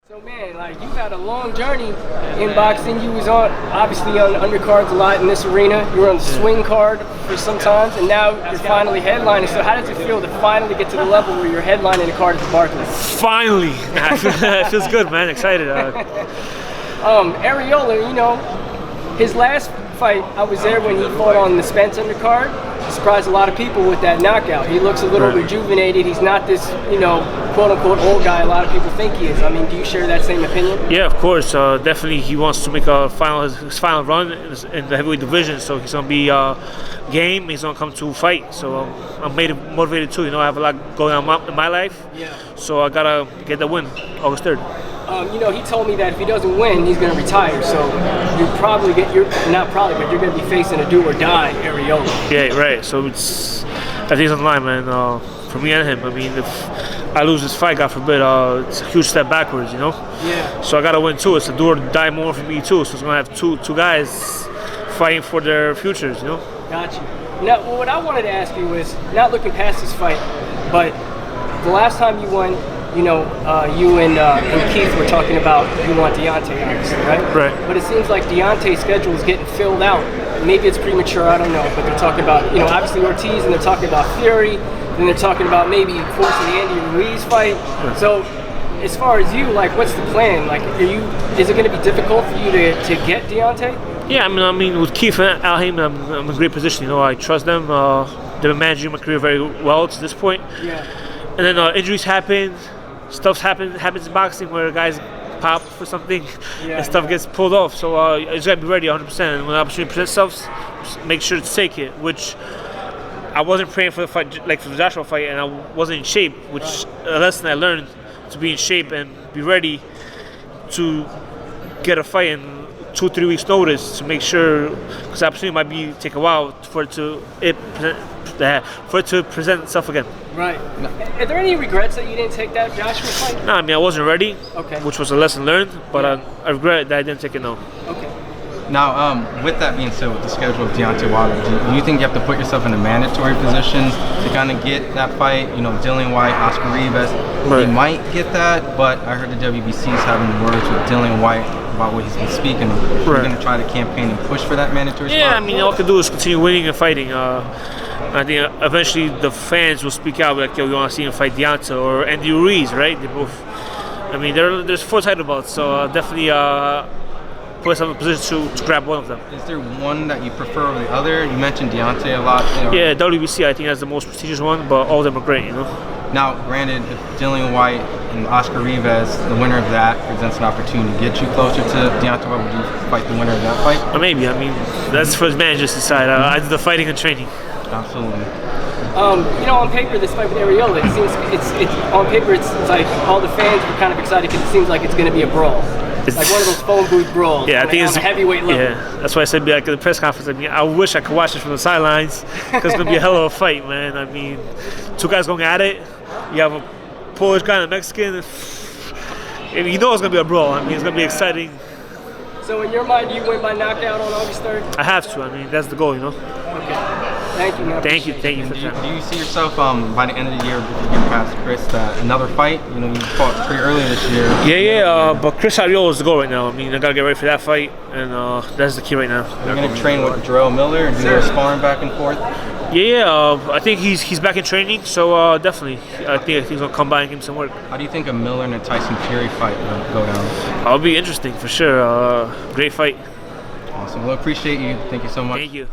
So man, like you've had a long journey in boxing. You was obviously on undercards a lot in this arena. You were on the swing card for some times, and now you're finally headlining. So how does it feel to finally get to the level where you're headlining a card at the Barclays? Finally, it feels good, man. Excited. Arreola, you know, his last fight, I was there when he fought on the Spence undercard. He surprised a lot of people with that knockout. He looks a little rejuvenated. He's not this, you know, quote-unquote old guy a lot of people think he is. I mean, do you share that same opinion? Yeah, of course. Definitely, he wants to make his final run in the heavyweight division. So he's gonna be game. He's gonna come to fight. So I'm motivated too. You know, I have a lot going on in my life. Yeah. So I gotta get the win August 3rd. You know, he told me that if he doesn't win, he's going to retire. So you're not probably, but you're going to be facing a do or die Arreola. Yeah, right. So I think it's on the line, man. For me and him. I mean, if I lose this fight, God forbid, it's a huge step backwards, you know. Yeah. So I got to win too. It's a do or die moment for me too. So it's going to have two guys fighting for their futures, you know. Gotcha. Now, what I wanted to ask you is, not looking past this fight, but the last time you won. You know, you and Keith were talking about you want Deontay, obviously, right? Right. But it seems like Deontay's schedule is getting filled out. Maybe it's premature, I don't know. But they're talking about, you know, obviously Ortiz, and they're talking about Fury, and they're talking about maybe forcing the Andy Ruiz fight. Sure. So, as far as you, like, what's the plan? Like, is it going to be difficult for you to get Deontay? Yeah, I mean, with Keith and Al Haymon, I'm in a great position. You know, I trust them. They've been managing my career very well to this point. Yeah. And then injuries happen. Stuff happens in boxing where guys pop for something and stuff gets pulled off. So I just gotta be ready 100%. And when the opportunity presents itself, make sure to take it. Which I wasn't praying for the fight, like for the Joshua fight, and I wasn't in shape. Which a lesson I learned, to be in shape and be ready to get a fight in 2-3 weeks notice, to make sure, because the opportunity might take a while for it to present itself again. Right. Are there any regrets that you didn't take that Joshua fight? No, I mean, I wasn't ready, which was a lesson learned, but I regret that I didn't take it, no. Okay. Now, with that being said, with the schedule of Deontay Wilder, do you think you have to put yourself in a mandatory position to kind of get that fight? You know, Dillian White, Oscar Rivas, they might get that, but I heard the WBC is having words with Dillian White about what he's been speaking of. We're going to try to campaign and push for that mandatory spot? Yeah, I mean, all I can do is continue winning and fighting. I think eventually the fans will speak out like, yo, we want to see him fight Deontay or Andy Ruiz, right? They both, I mean, there's 4 title belts, so definitely put us in a position to grab one of them. Is there one that you prefer over the other? You mentioned Deontay a lot. You know. Yeah, WBC I think that's the most prestigious one, but all of them are great, you know. Now, granted, if Dillian White and Oscar Rivas, the winner of that, presents an opportunity to get you closer to Deontay, would you fight the winner of that fight? Or maybe. I mean, that's for his managers to decide. I do the fighting and training. Absolutely. You know, on paper, this fight with Arreola, it seems it's on paper, it's like all the fans are kind of excited because it seems like it's going to be a brawl. It's like one of those phone booth brawls. Yeah, I think it's a heavyweight level. Yeah, that's why I said, like at the press conference, I mean, I wish I could watch this from the sidelines because it's going to be a hell of a fight, man. I mean, 2 guys going at it. You have a Polish guy and a Mexican. And you know it's going to be a brawl. I mean, it's going to be exciting. So in your mind, you win by knockout on August 3rd? I have to. I mean, that's the goal, you know. Okay. Thank you, man. Thank you for that. Do you see yourself by the end of the year, if you get past Chris, another fight? You know, you fought pretty early this year. Yeah, but Chris Arreola is the goal right now. I mean, I got to get ready for that fight, and that's the key right now. You're going to train with Jarrell Miller and do their sparring back and forth? Yeah, I think he's back in training, so definitely. I think he's going to come by and give him some work. How do you think a Miller and a Tyson Fury fight will go down? It'll be interesting for sure. Great fight. Awesome. Well, appreciate you. Thank you so much. Thank you.